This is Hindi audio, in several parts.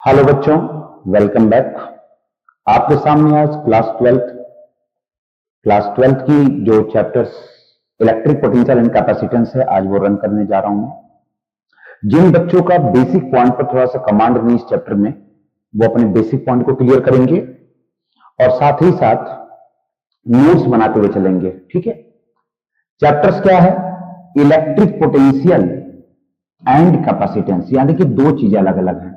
हेलो बच्चों, वेलकम बैक। आपके सामने आज क्लास ट्वेल्थ की जो chapters electric potential and capacitance है, आज वो रन करने जा रहा हूं। जिन बच्चों का बेसिक पॉइंट पर थोड़ा सा कमांड नहीं इस चैप्टर में, वो अपने बेसिक पॉइंट को क्लियर करेंगे और साथ ही साथ नोट्स बनाते हुए चलेंगे। ठीक है, चैप्टर्स क्या है? इलेक्ट्रिक पोटेंशियल एंड कैपेसिटेंस, यानी कि दो चीजें अलग अलग हैं।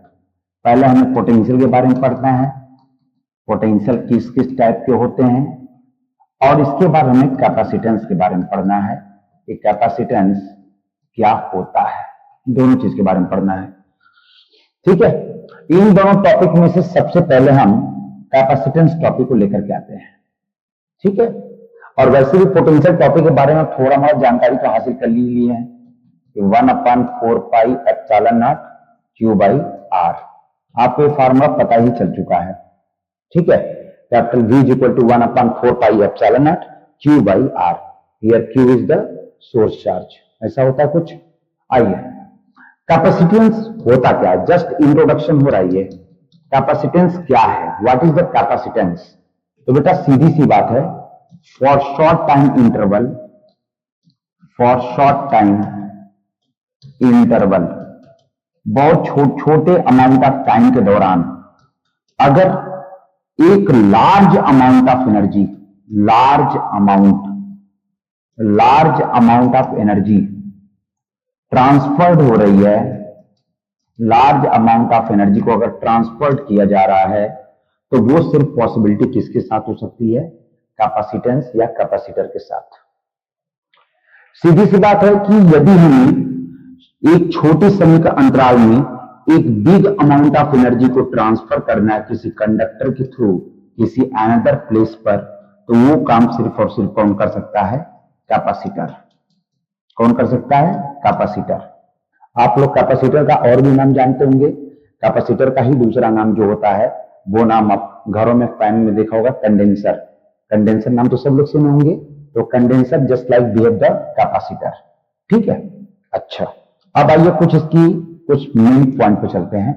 पहले हमें पोटेंशियल के बारे में पढ़ना है, पोटेंशियल किस किस टाइप के होते हैं, और इसके बाद हमें कैपेसिटेंस के बारे में पढ़ना है कि कैपेसिटेंस क्या होता है। दोनों चीज के बारे में पढ़ना है। ठीक है, इन दोनों टॉपिक में से सबसे पहले हम कैपेसिटेंस टॉपिक को लेकर के आते हैं। ठीक है, और वैसे भी पोटेंशियल टॉपिक के बारे में थोड़ा बहुत जानकारी तो हासिल कर ली है कि 1/4πε0 Q/R। आपको ये फार्मूला पता ही चल चुका है। ठीक है, capital V is equal to 1/4πε0 Q/R। Here Q is the source charge. ऐसा होता है कुछ। आइए, कैपेसिटेंस होता क्या है? जस्ट इंट्रोडक्शन हो रही है। कैपेसिटेंस क्या है? What is the capacitance? तो बेटा सीधी सी बात है, फॉर शॉर्ट टाइम इंटरवल, बहुत छोटे अमाउंट ऑफ टाइम के दौरान अगर एक large amount of energy transferred हो रही है, लार्ज अमाउंट ऑफ एनर्जी को अगर ट्रांसफर्ड किया जा रहा है, तो वो सिर्फ पॉसिबिलिटी किसके साथ हो सकती है? कैपेसिटेंस या कैपेसिटर के साथ। सीधी सी बात है कि यदि हमें एक छोटे समय का अंतराल में एक बिग अमाउंट ऑफ एनर्जी को ट्रांसफर करना है किसी कंडक्टर के थ्रू किसी अनदर प्लेस पर, तो वो काम सिर्फ और सिर्फ कौन कर सकता है? कैपेसिटर। कौन कर सकता है? कैपेसिटर। आप लोग कैपेसिटर का और भी नाम जानते होंगे। कैपेसिटर का ही दूसरा नाम जो होता है, वो नाम आप घरों में फैन में देखा होगा, कंडेंसर। कंडेंसर नाम तो सब लोग सुने होंगे। तो condenser just like behave the capacitor. ठीक है, अच्छा, अब आइए कुछ मेन पॉइंट पे चलते हैं।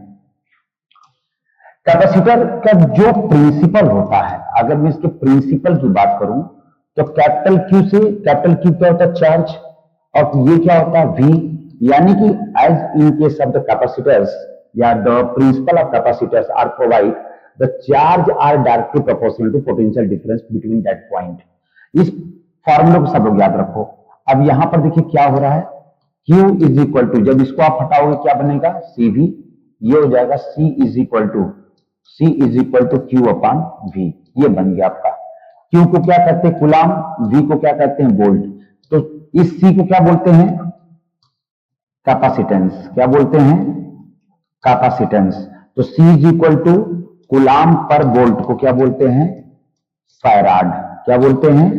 कैपेसिटर का जो प्रिंसिपल होता है, अगर मैं इसके प्रिंसिपल की बात करूं, तो कैपिटल क्यू क्या होता है? चार्ज। और ये क्या होता है? वी। यानी कि as in case of the capacitors या the principle of capacitors are provide the charge are directly proportional to potential difference between that point. इस फॉर्मूले को सब लोग याद रखो। अब यहां पर देखिए क्या हो रहा है, Q इज इक्वल टू, जब इसको आप हटाओगे क्या बनेगा? CV। ये हो जाएगा C is equal to Q/V। ये बन गया आपका। Q को क्या कहते हैं? कूलाम। V को क्या कहते हैं? वोल्ट। तो इस C को क्या बोलते हैं? कैपेसिटेंस। क्या बोलते हैं? कैपेसिटेंस। तो C is equal to coulomb per volt को क्या बोलते हैं? फैराड। क्या बोलते हैं?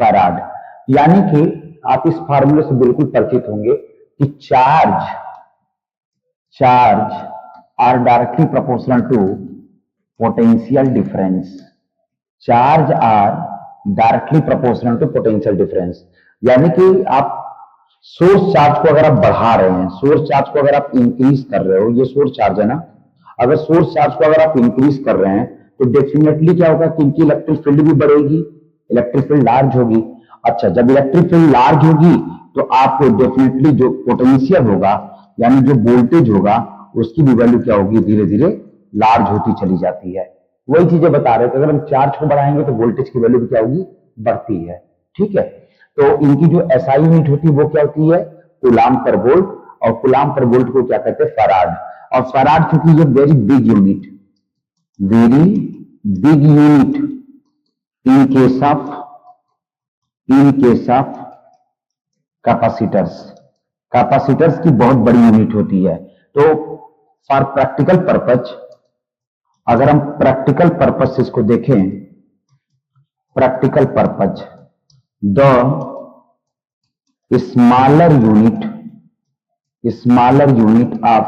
फैराड। यानी कि आप इस फार्मूले से बिल्कुल परिचित होंगे कि charge are directly proportional to potential difference. Charge are directly proportional to potential difference. यानी कि आप सोर्स चार्ज को अगर आप बढ़ा रहे हैं, सोर्स चार्ज को अगर आप इंक्रीज कर रहे हो, ये सोर्स चार्ज है ना, अगर सोर्स चार्ज को अगर आप इंक्रीज कर रहे हैं, तो डेफिनेटली क्या होगा कि इनकी इलेक्ट्रिक फील्ड भी बढ़ेगी, इलेक्ट्रिक फील्ड लार्ज होगी। अच्छा, जब इलेक्ट्रिक फील्ड लार्ज होगी तो आपको डेफिनेटली जो पोटेंशियल होगा, यानी जो वोल्टेज होगा, उसकी भी वैल्यू क्या होगी? धीरे धीरे लार्ज होती चली जाती है। वही चीजें बता रहे थे, अगर हम चार्ज को बढ़ाएंगे तो वोल्टेज की वैल्यू भी क्या होगी? बढ़ती है। ठीक है, तो इनकी जो SI यूनिट होती है वो क्या होती है? Coulomb per volt. और कूलाम पर वोल्ट को क्या कहते हैं? फैराड। और फैराड चूंकि ये very big unit in case of capacitors की बहुत बड़ी यूनिट होती है। तो फॉर प्रैक्टिकल पर्पज, अगर हम प्रैक्टिकल पर्पज से इसको देखें, practical purpose, the smaller unit of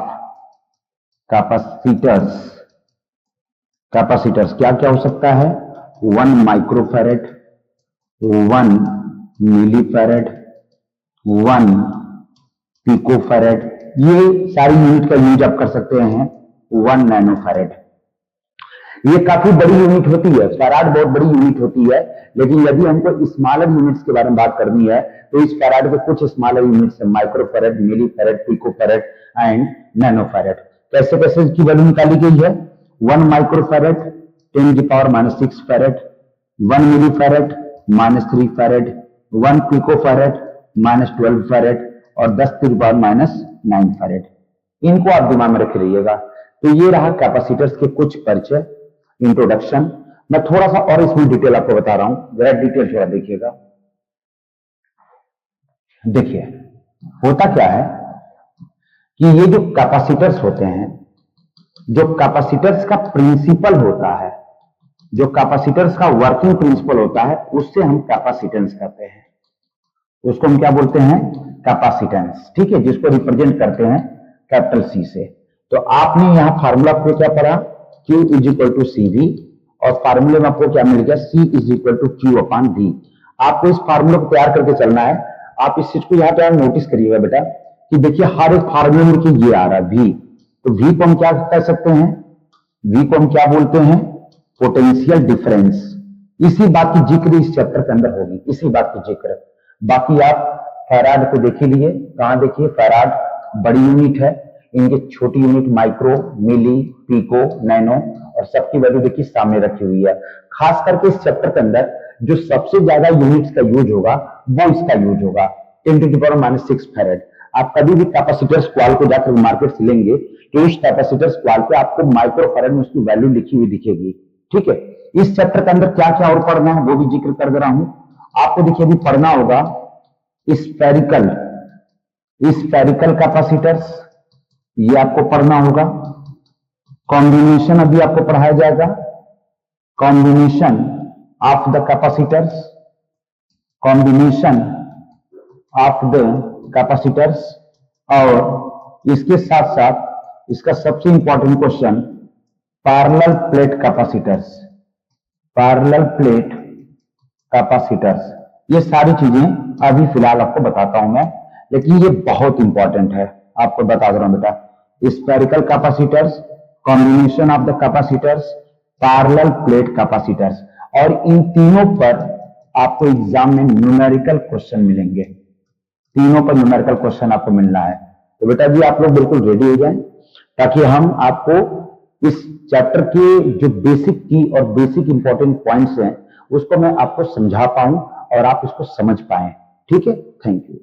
capacitors क्या क्या हो सकता है? 1 माइक्रोफैरेड, 1 मिलीफैरेड, 1 पिकोफैरेड। ये सारी यूनिट का यूज आप कर सकते हैं 1 नैनो फैराड। ये काफी बड़ी यूनिट होती है, फैराड बहुत बड़ी यूनिट होती है, लेकिन यदि हमको स्मॉलर यूनिट्स के बारे में बात करनी है तो इस फैराड के कुछ स्मॉलर यूनिट्स है, micro farad, milli farad, pico farad and nano farad. कैसे कैसे इसकी वैल्यू निकाली गई है? 1 micro farad 10⁻⁻6 farad, 1 milli farad -3 farad, 1 pico farad -12 farad और 10⁻⁹ फैराड। इनको आप दिमाग में रख रहिएगा। तो ये रहा कैपेसिटर्स के कुछ परिचय, इंट्रोडक्शन। मैं थोड़ा सा और इसमें डिटेल आपको बता रहा हूं, जरा डिटेल थोड़ा देखिएगा। देखिए होता क्या है कि ये जो कैपेसिटर्स होते हैं, जो कैपेसिटर्स का प्रिंसिपल होता है, जो कैपेसिटर्स का वर्किंग प्रिंसिपल होता है, उससे हम कैपेसिटेंस कहते हैं। उसको हम क्या बोलते हैं? कैपेसिटेंस। ठीक है, जिसको रिप्रेजेंट करते हैं कैपिटल सी से। तो आपने यहां फार्मूला को क्या पढ़ा? Q = CV, और फार्मूले में आपको क्या मिल गया? C = Q/V। आपको इस फार्मूले को तैयार करके चलना है। आप इस चीज को यहां पे नोटिस करिएगा बेटा कि देखिए हर एक फार्मूले में कि ये आ रहा है V, तो V को हम क्या कह सकते हैं? V को हम क्या बोलते हैं? Potential difference. इसी बात की जिक्र इस चैप्टर के अंदर होगी, इसी बात की जिक्र। बाकी आप फैराड को देख लीजिए, कहां देखिए? फैराड बड़ी यूनिट है, इनके छोटी यूनिट माइक्रो, मिली, पिको, नैनो और सबकी वैल्यू देखिए सामने रखी हुई है। खास करके इस चैप्टर के अंदर जो सबसे ज्यादा यूनिट्स का यूज होगा वो इसका यूज होगा, 10⁻⁻6 फैराड। आप कभी भी कैपेसिटर स्क्वायर को जाकर मार्केट से लेंगे तो इस कैपेसिटर स्क्वायर पे आपको माइक्रो फैराड में उसकी वैल्यू लिखी हुई दिखेगी। ठीक है, इस चैप्टर के अंदर क्या क्या और पढ़ना है वो भी जिक्र कर दे रहा हूं आपको। देखिए अभी पढ़ना होगा स्फेरिकल कैपेसिटर्स, ये आपको पढ़ना होगा। कॉम्बिनेशन अभी आपको पढ़ाया जाएगा, combination of the capacitors, combination of the capacitors. और इसके साथ साथ इसका सबसे important question parallel plate capacitors, parallel plate capacitors. ये सारी चीजें अभी फिलहाल आपको बताता हूं मैं, लेकिन ये बहुत इंपॉर्टेंट है, आपको बता दे रहा हूं बेटा। Spherical capacitors, combination of the capacitors, parallel plate capacitors, और इन तीनों पर आपको एग्जाम में न्यूमेरिकल क्वेश्चन मिलेंगे। तीनों पर न्यूमेरिकल क्वेश्चन आपको मिलना है। तो बेटा जी आप लोग बिल्कुल रेडी हो जाएं, ताकि हम आपको इस चैप्टर के जो बेसिक की और बेसिक इंपॉर्टेंट पॉइंट्स हैं उसको मैं आपको समझा पाऊं और आप इसको समझ पाएं। ठीक है, थैंक यू।